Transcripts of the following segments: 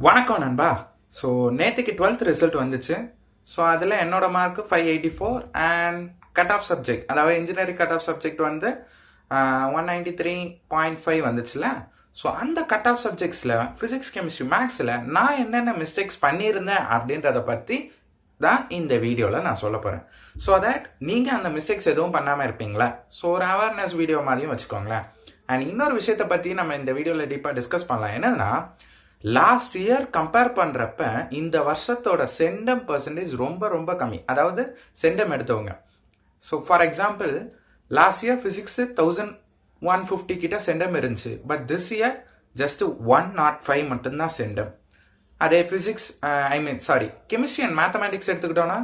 வணக்கம் நண்பா. ஸோ நேற்றுக்கு 12th ரிசல்ட் வந்துச்சு. ஸோ அதில் என்னோட mark 584 and cut off subject, அதாவது இன்ஜினியரிங் கட் ஆஃப் சப்ஜெக்ட் வந்து 193.5 வந்துச்சுல. ஸோ அந்த கட் ஆஃப் சப்ஜெக்ட்ஸில் ஃபிசிக்ஸ், கெமிஸ்ட்ரி, மேக்ஸில் நான் என்னென்ன மிஸ்டேக்ஸ் பண்ணியிருந்தேன் அப்படின்றத பற்றி தான் இந்த வீடியோவில் நான் சொல்ல போகிறேன். ஸோ தட் நீங்கள் அந்த மிஸ்டேக்ஸ் எதுவும் பண்ணாமல் இருப்பீங்களா? ஸோ ஒரு அவேர்னஸ் வீடியோ மாதிரியும் வச்சுக்கோங்களேன். அண்ட் இன்னொரு விஷயத்தை பற்றி நம்ம இந்த வீடியோவில் டீப்பாக டிஸ்கஸ் பண்ணலாம். என்னதுன்னா, லாஸ்ட் இயர் கம்பேர் பண்றப்ப இந்த வருஷத்தோட செண்டம் பர்சன்டேஜ் ரொம்ப ரொம்ப கம்மி. அதாவது செண்டம் எடுத்தவங்க. So for example, last year physics 1150 கிட்ட செண்டம் இருந்துச்சு. பட் திஸ் இயர் ஜஸ்ட் 105 மட்டும்தான் செண்டம். அதே பிசிக்ஸ் கெமிஸ்ட்ரி அண்ட் மேத்தமேட்டிக்ஸ் எடுத்துக்கிட்டோம்னா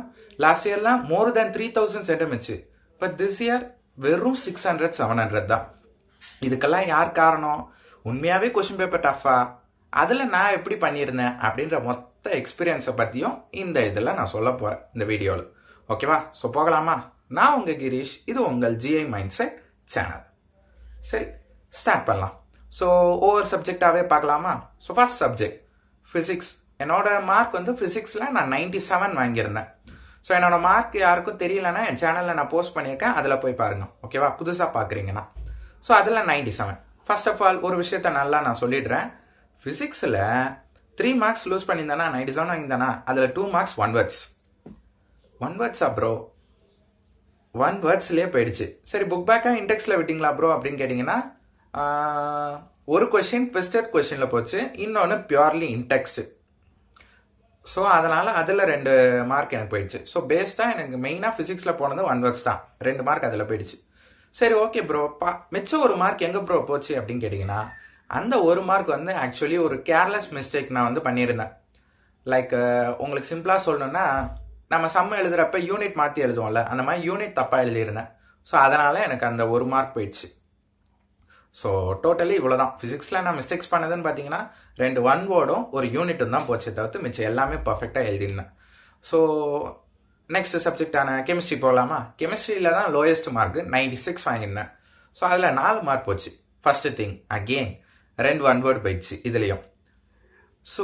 லாஸ்ட் இயர்லாம் மோர் தேன் 3000 சென்டம் இருந்துச்சு. பட் திஸ் இயர் வெறும் 600-700 தான். இதுக்கெல்லாம் யார் காரணம்? உண்மையாவே கொஸ்டின் பேப்பர் டஃபா? அதில் நான் எப்படி பண்ணியிருந்தேன் அப்படின்ற மொத்த எக்ஸ்பீரியன்ஸை பற்றியும் இந்த இதில் நான் சொல்ல போகிறேன் இந்த வீடியோவில். ஓகேவா? ஸோ போகலாமா? நான் உங்கள் கிரீஷ், இது உங்கள் ஜிஐ மைண்ட் செட் சேனல். சரி, ஸ்டார்ட் பண்ணலாம். ஸோ ஒவ்வொரு சப்ஜெக்டாகவே பார்க்கலாமா? So first subject physics. என்னோட மார்க் வந்து ஃபிசிக்ஸில் நான் 97 வாங்கியிருந்தேன். ஸோ என்னோட மார்க் யாருக்கும் தெரியலன்னா என் சேனலில் நான் போஸ்ட் பண்ணியிருக்கேன், அதில் போய் பாருங்க. ஓகேவா? புதுசாக பார்க்குறீங்கன்னா. ஸோ அதில் 97. ஃபர்ஸ்ட் ஆஃப் ஆல் ஒரு விஷயத்த நல்லா நான் சொல்லிடுறேன். ஃபிசிக்ஸில் 3 மார்க்ஸ் லூஸ் பண்ணியிருந்தேன்னா 97 வாங்கியிருந்தேன்னா அதில் 2 மார்க்ஸ் ஒன் வேர்ட்ஸா ப்ரோ? ஒன் வேர்ட்ஸ்லேயே போயிடுச்சு. சரி, புக் பேக்காக இன்டெக்ஸில் விட்டிங்களா ப்ரோ அப்படின்னு கேட்டிங்கன்னா, ஒரு கொஷின் ட்விஸ்டட் கொஷினில் போச்சு, இன்னொன்று பியூர்லி இன்டெக்ஸ்ட். ஸோ அதனால் அதில் 2 மார்க் எனக்கு போயிடுச்சு. ஸோ பேஸ்டாக எனக்கு மெயினாக ஃபிசிக்ஸில் போனது ஒன் வேர்ட்ஸ் தான். 2 மார்க் அதில் போயிடுச்சு. சரி, ஓகே ப்ரோ, மிச்சம் ஒரு மார்க் எங்கே ப்ரோ போச்சு அப்படின்னு கேட்டிங்கன்னா, அந்த ஒரு மார்க் வந்து ஆக்சுவலி ஒரு கேர்லெஸ் மிஸ்டேக் நான் வந்து பண்ணியிருந்தேன். லைக் உங்களுக்கு சிம்பிளாக சொல்லணும்னா, நம்ம சம்ம எழுதுறப்ப யூனிட் மாற்றி எழுதுவோம்ல, அந்த மாதிரி யூனிட் தப்பாக எழுதியிருந்தேன். ஸோ அதனால் எனக்கு அந்த ஒரு மார்க் போயிடுச்சு. ஸோ டோட்டலி இவ்வளோதான். ஃபிசிக்ஸில் நான் மிஸ்டேக்ஸ் பண்ணதுன்னு பார்த்தீங்கன்னா 2 ஒன் வேர்டும் ஒரு யூனிட்டும் தான் போச்சு, தவிர்த்து மிச்சம் எல்லாமே பர்ஃபெக்டாக எழுதியிருந்தேன். ஸோ நெக்ஸ்ட் சப்ஜெக்டான கெமிஸ்ட்ரி போகலாமா? கெமிஸ்ட்ரியில் தான் லோயஸ்ட் மார்க் 96 வாங்கியிருந்தேன். ஸோ அதில் 4 மார்க் போச்சு. First thing, again 2 one word போயிடுச்சு இதுலேயும். ஸோ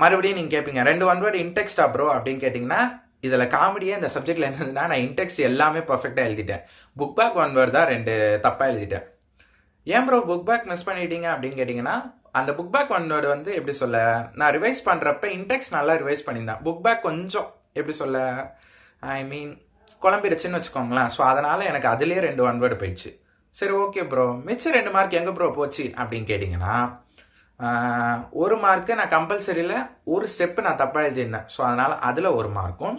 மறுபடியும் நீங்கள் கேட்பீங்க, 2 ஒன் வேர்டு இன்டெக்ஸ்டா ப்ரோ அப்படின்னு கேட்டிங்கன்னா, இதில் காமெடியே இந்த சப்ஜெக்டில் என்னதுன்னா, நான் இன்டெக்ஸ் எல்லாமே பர்ஃபெக்டாக எழுதிட்டேன். புக் பேக் ஒன் வேர்டு தான் 2 தப்பாக எழுதிட்டேன். ஏன் ப்ரோ புக் பேக் மிஸ் பண்ணிட்டீங்க அப்படின்னு கேட்டிங்கன்னா, அந்த புக் பேக் ஒன் வேர்டு வந்து எப்படி சொல்ல, நான் ரிவைஸ் பண்ணுறப்ப இன்டெக்ஸ் நல்லா ரிவைஸ் பண்ணியிருந்தேன். புக் பேக் கொஞ்சம் எப்படி சொல்ல, குழம்பிடுச்சுன்னு வச்சுக்கோங்களேன். ஸோ அதனால் எனக்கு அதுலேயே 2 ஒன் வேர்டு போயிடுச்சு. சரி, ஓகே ப்ரோ, மிச்சம் 2 மார்க் எங்கே ப்ரோ போச்சு அப்படின்னு கேட்டிங்கன்னா, ஒரு மார்க்கு நான் கம்பல்சரியில் ஒரு ஸ்டெப்பு நான் தப்பாக எழுதியிருந்தேன். ஸோ அதனால் அதில் ஒரு மார்க்கும்,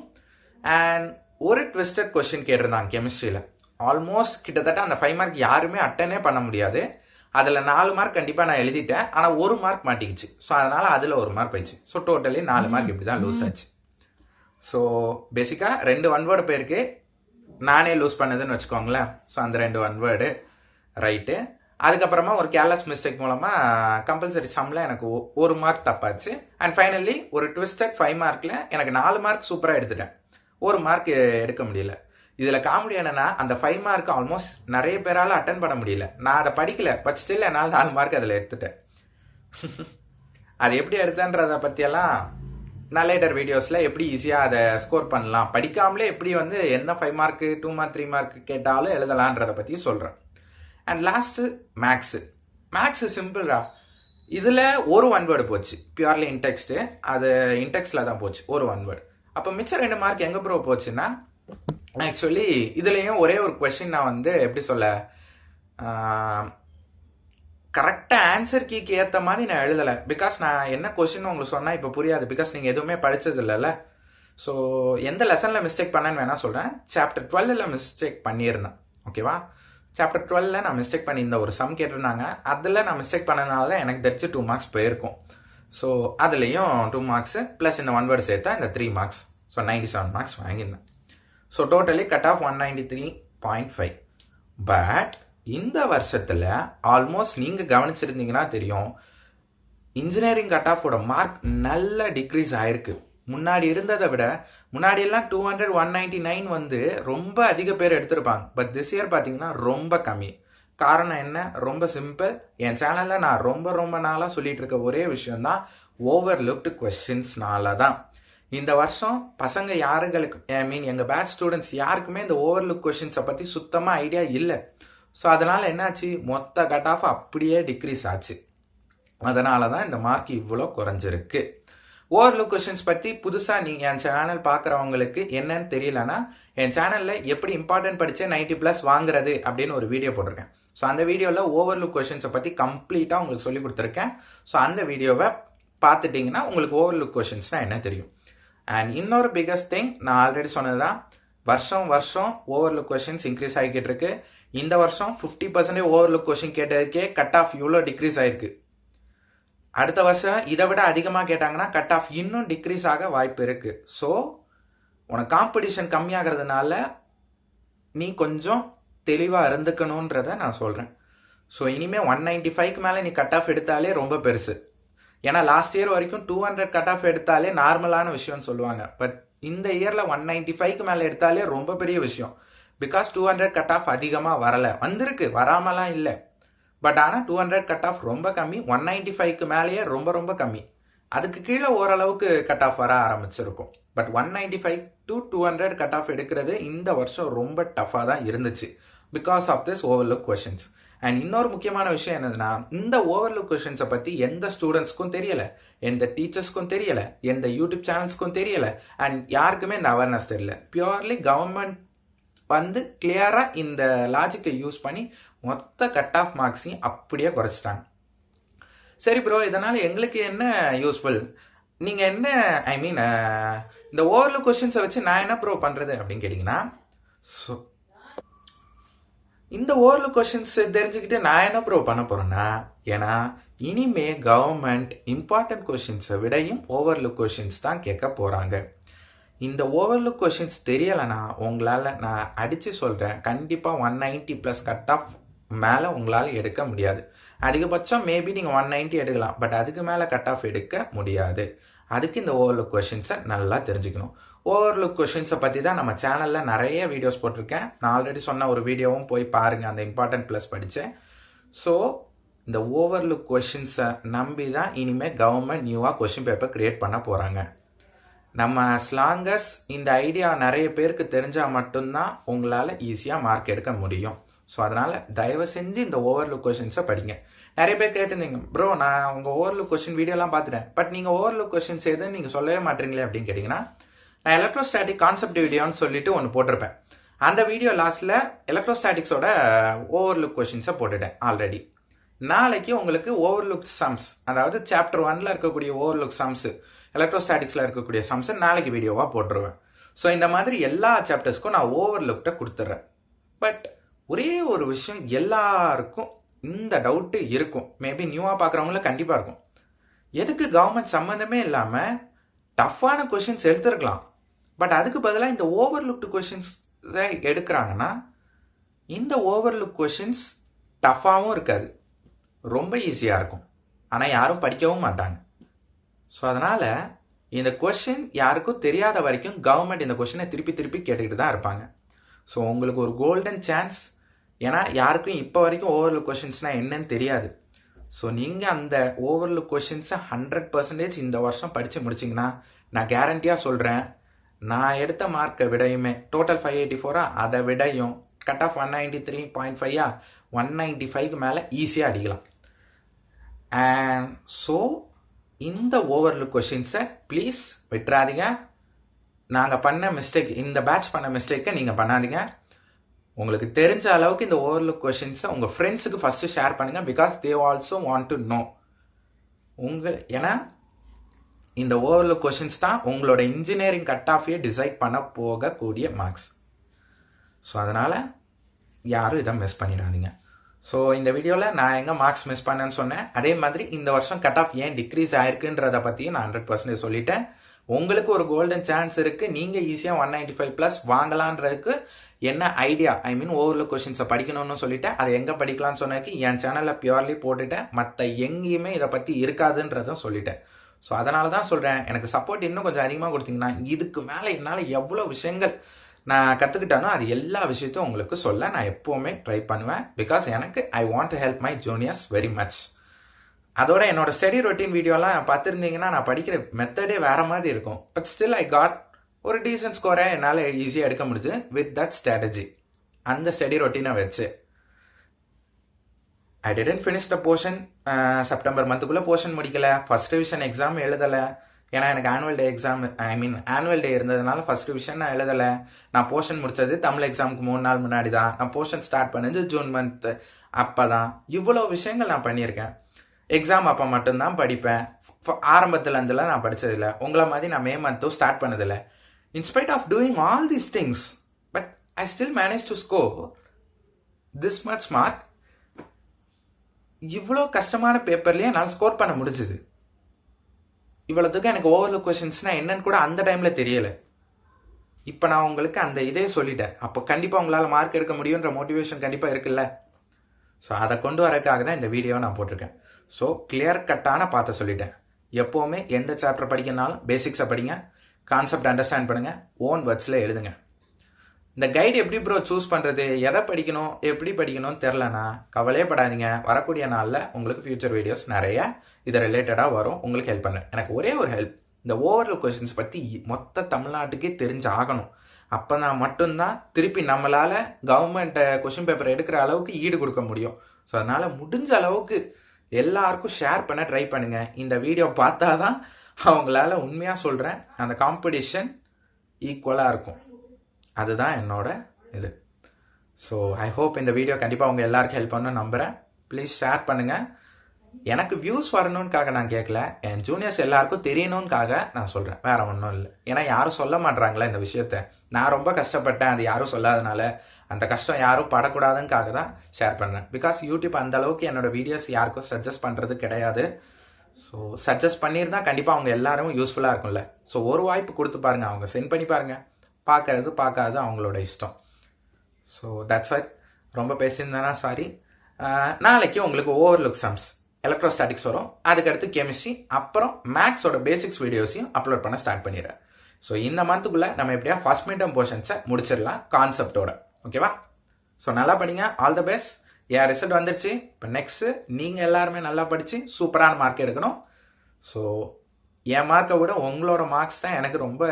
அண்ட் ஒரு ட்விஸ்டட் கொஸ்டின் கேட்டிருந்தாங்க கெமிஸ்ட்ரியில். ஆல்மோஸ்ட் கிட்டத்தட்ட அந்த 5 மார்க் யாருமே அட்டனே பண்ண முடியாது. அதில் 4 மார்க் கண்டிப்பாக நான் எழுதிட்டேன், ஆனால் ஒரு மார்க் மாட்டிக்கிச்சு. ஸோ அதனால் அதில் ஒரு மார்க் போயிடுச்சு. ஸோ டோட்டலி 4 மார்க் இப்படி தான் லூஸ் ஆச்சு. ஸோ பேசிக்காக 2 ஒன் வேர்டு போயிருக்கு, நானே லூஸ் பண்ணதுன்னு வச்சுக்கோங்களேன். ஸோ அந்த 2 ஒன் வேர்டு ரைட்டு. அதுக்கப்புறமா ஒரு கேர்லெஸ் மிஸ்டேக் மூலமாக கம்பல்சரி சம்மில் எனக்கு ஒரு மார்க் தப்பாச்சு. அண்ட் ஃபைனலி ஒரு ட்விஸ்டட் 5 மார்க்கில் எனக்கு 4 மார்க் சூப்பராக எடுத்துட்டேன், ஒரு மார்க் எடுக்க முடியல. இதில் காமெடி என்னன்னா, அந்த 5 மார்க் ஆல்மோஸ்ட் நிறைய பேரால் அட்டன் பண்ண முடியல. நான் அதை படிக்கல, பட் ஸ்டில் என்னால் 4 மார்க் அதில் எடுத்துட்டேன். அது எப்படி எடுத்தேன்றதை பற்றியெல்லாம் நான் லேட்டர் வீடியோஸில் எப்படி ஈஸியாக அதை ஸ்கோர் பண்ணலாம், படிக்காமலே எப்படி வந்து எந்த 5 மார்க்கு 2 மார்க் 3 மார்க் கேட்டாலும் எழுதலான்றதை பற்றியும் சொல்கிறேன். அண்ட் லாஸ்ட்டு மேக்ஸு சிம்பிள்ரா. இதில் ஒரு ஒன் வேர்டு போச்சு, பியூர்லி இன்டெக்ஸ்ட்டு. அது இன்டெக்ஸில் தான் போச்சு ஒரு ஒன் வேர்டு. அப்போ மிச்சம் 2 மார்க் எங்கே ப்ரோ போச்சுன்னா, ஆக்சுவலி இதுலேயும் ஒரே ஒரு கொஸ்டின் நான் வந்து எப்படி சொல்ல, கரெக்டாக ஆன்சர் கீக்கு ஏற்ற மாதிரி நான் எழுதலை. பிகாஸ் நான் என்ன கொஸ்டின் உங்களுக்கு சொன்னால் இப்போ புரியாது, பிகாஸ் நீங்கள் எதுவுமே படித்தது இல்லைல்ல. ஸோ எந்த லெசனில் மிஸ்டேக் பண்ணேன்னு வேணால் சொல்கிறேன். சாப்டர் 12 மிஸ்டேக் பண்ணியிருந்தேன். ஓகேவா? சாப்டர் 12 நான் மிஸ்டேக் பண்ணியிருந்த ஒரு சம் கேட்டிருந்தாங்க. அதில் நான் மிஸ்டேக் பண்ணதுனால தான் எனக்கு தெரிஞ்சு 2 மார்க்ஸ் போயிருக்கும். ஸோ அதுலேயும் 2 மார்க்ஸு ப்ளஸ் இந்த ஒன் வேர்டு சேர்த்தா இந்த 3 மார்க்ஸ். ஸோ 97 மார்க்ஸ் வாங்கியிருந்தேன். So totally cut off 193.5. But இந்த வருஷத்தில் ஆல்மோஸ்ட் நீங்கள் கவனிச்சிருந்தீங்கன்னா தெரியும், இன்ஜினியரிங் கட் ஆஃபோட மார்க் நல்ல டிக்ரீஸ் ஆயிருக்கு. முன்னாடி இருந்ததை விட, முன்னாடியெல்லாம் 200 199 வந்து ரொம்ப அதிக பேர் எடுத்திருப்பாங்க. பட் திஸ் இயர் பார்த்தீங்கன்னா ரொம்ப கம்மி. காரணம் என்ன? ரொம்ப சிம்பிள். என் சேனலில் நான் ரொம்ப நாளாக சொல்லிட்டு இருக்க ஒரே விஷயம்தான் ஓவர்லுக்டு கொஸ்டின்ஸ்னால தான். இந்த வருஷம் பசங்க யாருங்களுக்கு எங்கள் பேட்ச் ஸ்டூடெண்ட்ஸ் யாருக்குமே இந்த ஓவர்லுக் கொஸ்டின்ஸை பற்றி சுத்தமாக ஐடியா இல்லை. ஸோ அதனால் என்னாச்சு, மொத்த கட் ஆஃப் அப்படியே டிக்ரீஸ் ஆச்சு. அதனால தான் இந்த மார்க் இவ்வளோ குறைஞ்சிருக்கு. ஓவர்லுக் கொஸ்டின்ஸ் பற்றி புதுசாக நீங்கள் என் சேனல் பார்க்குறவங்களுக்கு என்னன்னு தெரியலன்னா, என் சேனலில் எப்படி இம்பார்ட்டன்ட் படித்து 90+ வாங்குறது அப்படின்னு ஒரு வீடியோ போட்டிருக்கேன். ஸோ அந்த வீடியோவில் ஓவர்லுக் கொஸ்டின்ஸை பற்றி கம்ப்ளீட்டாக உங்களுக்கு சொல்லி கொடுத்துருக்கேன். ஸோ அந்த வீடியோவை பார்த்துட்டிங்கன்னா உங்களுக்கு ஓவர்லுக் கொஸ்டின்ஸ்னால் என்ன தெரியும். அண்ட் இன்னொரு பிகஸ்ட் திங், நான் ஆல்ரெடி சொன்னது தான், வருஷம் ஓவர்லுக் கொஸ்டின்ஸ் இன்க்ரீஸ் ஆகிக்கிட்டு இருக்கு. இந்த வருஷம் 50% ஓவர்லுக் கொஸ்டின் கேட்டதுக்கே கட் ஆஃப் இவ்வளோ டிக்ரீஸ் ஆகிருக்கு. அடுத்த வருஷம் இதை விட அதிகமாக கேட்டாங்கன்னா கட் ஆஃப் இன்னும் டிக்ரீஸ் ஆக வாய்ப்பு இருக்குது. ஸோ உனக்கு காம்படிஷன் கம்மியாகிறதுனால நீ கொஞ்சம் தெளிவாக இருந்துக்கணுன்றதை நான் சொல்கிறேன். ஸோ இனிமேல் 195க்கு மேலே நீ கட் ஆஃப் எடுத்தாலே ரொம்ப பெருசு. ஏன்னா லாஸ்ட் இயர் வரைக்கும் 200 கட் ஆஃப் எடுத்தாலே நார்மலான விஷயம்னு சொல்லுவாங்க. பட் இந்த இயரில் 195க்கு மேலே எடுத்தாலே ரொம்ப பெரிய விஷயம். பிகாஸ் 200 கட் ஆஃப் அதிகமாக வரலை, வந்திருக்கு, வராமலாம் இல்லை. பட் ஆனால் 200 கட் ஆஃப் ரொம்ப கம்மி, 195க்கு மேலேயே ரொம்ப கம்மி. அதுக்கு கீழே ஓரளவுக்கு கட் ஆஃப் வர ஆரம்பிச்சிருக்கும். பட் 195 to 200 கட் ஆஃப் எடுக்கிறது இந்த வருஷம் ரொம்ப டஃப்பாக தான் இருந்துச்சு because of this overlook questions. And இன்னொரு முக்கியமான விஷயம் என்னதுன்னா, இந்த ஓவர்லுக் கொஷின்ஸை பற்றி எந்த ஸ்டூடெண்ட்ஸ்க்கும் தெரியலை, எந்த டீச்சர்ஸ்க்கும் தெரியலை, எந்த யூடியூப் சேனல்ஸ்க்கும் தெரியலை, அண்ட் யாருக்குமே இந்த அவேர்னஸ் தெரியல. பியூர்லி கவர்மெண்ட் வந்து கிளியராக இந்த லாஜிக்கை யூஸ் பண்ணி மொத்த கட் ஆஃப் மார்க்ஸையும் அப்படியே குறைச்சிட்டாங்க. சரி ப்ரோ, இதனால் எங்களுக்கு என்ன யூஸ்ஃபுல்? நீங்கள் என்ன இந்த ஓவர்லுக் கொஸ்டின்ஸை வச்சு நான் என்ன ப்ரோ பண்ணுறது அப்படின்னு கேட்டிங்கன்னா, ஸோ இந்த ஓவர்லுக் கொஸ்டின்ஸ் தெரிஞ்சுக்கிட்டு நான் என்ன ப்ரோ பண்ண போகிறேன்னா, ஏன்னா இனிமே கவர்மெண்ட் இம்பார்ட்டன்ட் கொஸ்டின்ஸை விடையும் ஓவர்லுக் கொஸ்டின்ஸ் தான் கேட்க போகிறாங்க. இந்த ஓவர்லுக் கொஸ்டின்ஸ் தெரியலைன்னா உங்களால், நான் அடித்து சொல்கிறேன், கண்டிப்பாக 190+ கட் ஆஃப் மேலே உங்களால் எடுக்க முடியாது. அதிகபட்சம் மேபி நீங்கள் 190 எடுக்கலாம், பட் அதுக்கு மேலே கட் ஆஃப் எடுக்க முடியாது. அதுக்கு இந்த ஓவர்லுக் கொஸ்டின்ஸை நல்லா தெரிஞ்சுக்கணும். ஓவர்லுக் கொஸ்டின்ஸை பற்றி தான் நம்ம சேனலில் நிறைய வீடியோஸ் போட்டிருக்கேன். நான் ஆல்ரெடி சொன்ன ஒரு வீடியோவும் போய் பாருங்கள், அந்த இம்பார்ட்டன்ட் ப்ளஸ் படித்தேன். ஸோ இந்த ஓவர்லுக் கொஸ்டின்ஸை நம்பி தான் இனிமேல் கவர்மெண்ட் நியூவாக கொஸ்டின் பேப்பர் க்ரியேட் பண்ண போகிறாங்க. நம்ம ஸ்லாங்கஸ் இந்த ஐடியா நிறைய பேருக்கு தெரிஞ்சால் மட்டும்தான் உங்களால் ஈஸியாக மார்க் எடுக்க முடியும். ஸோ அதனால் தயவு செஞ்சு இந்த ஓவர்லுக் கொஸ்டின்ஸை படிங்க. நிறைய பேர் கேட்டிருந்தீங்க, ப்ரோ நான் உங்கள் ஓவர்லுக் கொஸ்டின் வீடியோலாம் பார்த்துட்டேன், பட் நீங்கள் ஓவர்லுக் கொஸ்டின்ஸ் எதுன்னு நீங்கள் சொல்லவே மாட்டீங்களே அப்படின்னு கேட்டிங்கன்னா, நான் எலக்ட்ரோஸ்டாட்டிக் கான்செப்ட் வீடியோன்னு சொல்லிட்டு ஒன்று போட்டிருப்பேன். அந்த வீடியோ லாஸ்ட்டில் எலக்ட்ரோஸ்டாட்டிக்ஸோட ஓவர்லுக் கொஸ்டின்ஸை போட்டுட்டேன் ஆல்ரெடி. நாளைக்கு உங்களுக்கு ஓவர்லுக் சம்ஸ், அதாவது சாப்டர் 1ல் இருக்கக்கூடிய ஓவர்லுக் சம்ஸு, எலக்ட்ரோஸ்டாட்டிக்ஸில் இருக்கக்கூடிய சம்ஸை நாளைக்கு வீடியோவாக போட்டுருவேன். ஸோ இந்த மாதிரி எல்லா சாப்டர்ஸ்க்கும் நான் ஓவர்லுக்கிட்ட கொடுத்துட்றேன். பட் ஒரே ஒரு விஷயம் எல்லாருக்கும் இந்த டவுட்டு இருக்கும், மேபி நியூவாக பார்க்குறவங்களும் கண்டிப்பாக இருக்கும். எதுக்கு கவர்மெண்ட் சம்மந்தமே இல்லாமல் டஃப்பான கொஷின்ஸ் எடுத்துருக்கலாம், பட் அதுக்கு பதிலாக இந்த ஓவர்லுக்டு கொஷின்ஸ் எடுக்கிறாங்கன்னா, இந்த ஓவர்லுக் கொஷின்ஸ் டஃப்பாகவும் இருக்காது, ரொம்ப ஈஸியாக இருக்கும், ஆனால் யாரும் படிக்கவும் மாட்டாங்க. ஸோ அதனால் இந்த கொஷின் யாருக்கும் தெரியாத வரைக்கும் கவர்மெண்ட் இந்த கொஷினை திருப்பி கேட்டுக்கிட்டு தான் இருப்பாங்க. ஸோ உங்களுக்கு ஒரு கோல்டன் சான்ஸ். ஏன்னா யாருக்கும் இப்போ வரைக்கும் ஓவர்லுக் கொஷின்ஸ்னால் என்னன்னு தெரியாது. ஸோ நீங்கள் அந்த ஓவர்லுக் கொஷின்ஸை 100% இந்த வருஷம் படித்து முடிச்சிங்கன்னா, நான் கேரண்டியாக சொல்கிறேன், நான் எடுத்த மார்க்கை விடையுமே, டோட்டல் 584 அதை விடையும் கட் ஆஃப் 193.5 195க்கு மேலே ஈஸியாக அடிக்கலாம். அண்ட் ஸோ இந்த ஓவர்லுக் கொஷின்ஸை ப்ளீஸ் விட்டுறாதீங்க. நாங்கள் பண்ண மிஸ்டேக், இந்த பேட்ச் பண்ண மிஸ்டேக்கை நீங்கள் பண்ணாதீங்க. உங்களுக்கு தெரிஞ்ச அளவுக்கு இந்த ஓவர்லுக் கொஷின்ஸை உங்கள் ஃப்ரெண்ட்ஸுக்கு ஃபஸ்ட்டு ஷேர் பண்ணுங்கள், because they also want to know. ஏன்னா இந்த ஓவர்லுக் கொஷின்ஸ் தான் உங்களோட இன்ஜினியரிங் கட் ஆஃபையே டிசைட் பண்ண போகக்கூடிய மார்க்ஸ். ஸோ அதனால் யாரும் இதை மிஸ் பண்ணிடாதீங்க. ஸோ இந்த வீடியோவில் நான் எங்கே மார்க்ஸ் மிஸ் பண்ணேன்னு சொன்னேன், அதே மாதிரி இந்த வருஷம் கட் ஆஃப் ஏன் டிக்ரீஸ் ஆயிருக்குன்றதை பற்றியும் நான் 100% சொல்லிட்டேன். உங்களுக்கு ஒரு கோல்டன் சான்ஸ் இருக்குது, நீங்கள் ஈஸியாக 195+ வாங்கலான்றதுக்கு என்ன ஐடியா, ஓவர்லுக் கொஷின்ஸை படிக்கணும்னு சொல்லிட்டேன். அதை எங்கே படிக்கலாம்னு சொன்னதுக்கு என் சேனலில் பியூர்லி போட்டுட்டேன், மற்ற எங்கேயுமே இதை பற்றி இருக்காதுன்றதும் சொல்லிட்டேன். ஸோ அதனால தான் சொல்கிறேன், எனக்கு சப்போர்ட் இன்னும் கொஞ்சம் அதிகமாக கொடுத்தீங்கன்னா இதுக்கு மேலே என்னால் எவ்வளோ விஷயங்கள் நான் கற்றுக்கிட்டானோ அது எல்லா விஷயத்தையும் உங்களுக்கு சொல்ல நான் எப்போவுமே ட்ரை பண்ணுவேன். பிகாஸ் எனக்கு I want to help my juniors very much. அதோட என்னோட ஸ்டடி ரொட்டீன் வீடியோலாம் பார்த்துருந்தீங்கன்னா நான் படிக்கிற மெத்தடே வேற மாதிரி இருக்கும். பட் ஸ்டில் ஐ காட் ஒரு டீசன்ட் ஸ்கோரை என்னால் ஈஸியாக எடுக்க முடியுது வித் தட் ஸ்ட்ராட்டஜி. அந்த ஸ்டடி ரொட்டீனை வச்சு I didn't finish the portion. September மந்த்துக்குள்ளே போர்ஷன் முடிக்கல. ஃபர்ஸ்ட் டிவிஷன் எக்ஸாம் எழுதலை. ஏன்னா எனக்கு ஆனுவல் டே இருந்ததுனால ஃபர்ஸ்ட் டிவிஷன் நான் எழுதலை. நான் போர்ஷன் முடிச்சது தமிழ் எக்ஸாமுக்கு 3 நாள் முன்னாடி தான். நான் போர்ஷன் ஸ்டார்ட் பண்ணது ஜூன் மந்த். அப்போ தான் இவ்வளோ விஷயங்கள் நான் பண்ணியிருக்கேன். எக்ஸாம் அப்போ மட்டும்தான் படிப்பேன். ஆரம்பத்தில் இருந்துலாம் நான் படித்ததில்லை. உங்களை மாதிரி நான் மே மந்த்தும் ஸ்டார்ட் பண்ணதில்லை. In spite of doing all these things but I still manage to score this much mark. இவ்வளோ கஷ்டமான பேப்பர்லேயே என்னால் ஸ்கோர் பண்ண முடிஞ்சுது. இவ்வளோத்துக்கு எனக்கு ஓவர்லுக் கொஷின்ஸ்னால் என்னன்னு கூட அந்த டைமில் தெரியலை. இப்போ நான் உங்களுக்கு அந்த இதே சொல்லிட்டேன். அப்போ கண்டிப்பாக உங்களால் மார்க் எடுக்க முடியுன்ற மோட்டிவேஷன் கண்டிப்பாக இருக்குல்ல. ஸோ அதை கொண்டு வரதுக்காக தான் இந்த வீடியோவை நான் போட்டிருக்கேன். ஸோ கிளியர் கட்டான பார்த்து சொல்லிட்டேன். எப்போவுமே எந்த சாப்டர் படிக்கனாலும் பேசிக்ஸை படிங்க, கான்செப்ட் அண்டர்ஸ்டாண்ட் பண்ணுங்கள், ஓன் வேர்ட்ஸில் எழுதுங்க. இந்த கைடு எப்படி ப்ரோ சூஸ் பண்ணுறது, எதை படிக்கணும், எப்படி படிக்கணும்னு தெரிலனா கவலையே படாதீங்க. வரக்கூடிய நாளில் உங்களுக்கு ஃபியூச்சர் வீடியோஸ் நிறைய இதை ரிலேட்டடாக வரும். உங்களுக்கு ஹெல்ப் பண்ணுறேன். எனக்கு ஒரே ஒரு ஹெல்ப், இந்த ஓவர்லுக் கொஷின்ஸ் பற்றி மொத்த தமிழ்நாட்டுக்கே தெரிஞ்சு ஆகணும். அப்போ நான் மட்டும்தான் திருப்பி நம்மளால் கவர்மெண்ட் கொஷின் பேப்பர் எடுக்கிற அளவுக்கு ஈடு கொடுக்க முடியும். ஸோ அதனால் முடிஞ்ச அளவுக்கு எல்லாருக்கும் ஷேர் பண்ண ட்ரை பண்ணுங்கள். இந்த வீடியோ பார்த்தா தான் அவங்களால உண்மையாக சொல்கிறேன் அந்த காம்படிஷன் ஈக்குவலாக இருக்கும். அதுதான் என்னோட இது. ஸோ ஐ ஹோப் இந்த வீடியோ கண்டிப்பாக உங்கள் எல்லாருக்கும் ஹெல்ப் பண்ணணும்னு நம்புகிறேன். ப்ளீஸ் ஷேர் பண்ணுங்கள். எனக்கு வியூஸ் வரணும்னுக்காக நான் கேட்கல, என் ஜூனியர்ஸ் எல்லாருக்கும் தெரியணும்னுக்காக நான் சொல்கிறேன். வேற ஒன்றும் இல்லை. ஏன்னா யாரும் சொல்ல மாட்றாங்களே இந்த விஷயத்த. நான் ரொம்ப கஷ்டப்பட்டேன், அது யாரும் சொல்லாதனால அந்த கஷ்டம் யாரும் படக்கூடாதுக்காக தான் ஷேர் பண்ணுறேன். பிகாஸ் யூடியூப் அந்த அளவுக்கு என்னோட வீடியோஸ் யாருக்கும் சஜஸ்ட் பண்ணுறது கிடையாது. ஸோ சஜஸ்ட் பண்ணியிருந்தா கண்டிப்பாக அவங்க எல்லாரும் யூஸ்ஃபுல்லாக இருக்கும்ல. ஸோ ஒரு வாய்ப்பு கொடுத்து பாருங்கள். அவங்க சென்ட் பண்ணி பாருங்கள். பார்க்கறது பார்க்காது அவங்களோட இஷ்டம். So that's it. ரொம்ப பேசியிருந்தேன்னா சாரி. நாளைக்கு உங்களுக்கு ஓவர்லுக் சம்ஸ், எலக்ட்ரோஸ்டாட்டிக்ஸ் வரும். அதுக்கடுத்து கெமிஸ்ட்ரி, அப்புறம் மேக்ஸோட பேசிக்ஸ் வீடியோஸையும் அப்லோட் பண்ண ஸ்டார்ட் பண்ணிடுறேன். ஸோ இந்த மந்த்துக்குள்ளே நம்ம எப்படியா ஃபர்ஸ்ட் மிட்டம் போர்ஷன்ஸை முடிச்சிடலாம் கான்செப்டோட. ஓகேவா? ஸோ நல்லா படிங்க. All the best. N result வந்துருச்சு. இப்போ நெக்ஸ்ட்டு நீங்கள் எல்லாருமே நல்லா படித்து சூப்பரான மார்க் எடுக்கணும். ஸோ என் மார்க்கை விட உங்களோட மார்க்ஸ் தான் எனக்கு ரொம்ப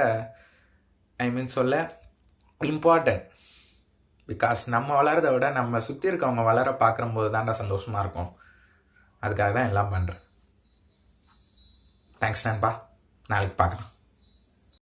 சொல்ல இம்பார்ட்டன்ட். பிகாஸ் நம்ம வளரதை விட நம்ம சுற்றி இருக்கவங்க வளர பார்க்கும்போது தான்டா சந்தோஷமாக இருக்கும். அதுக்காக தான் எல்லாம் பண்ணுறேன். தேங்க்ஸ் நண்பா. நாளைக்கு பார்க்கலாம்.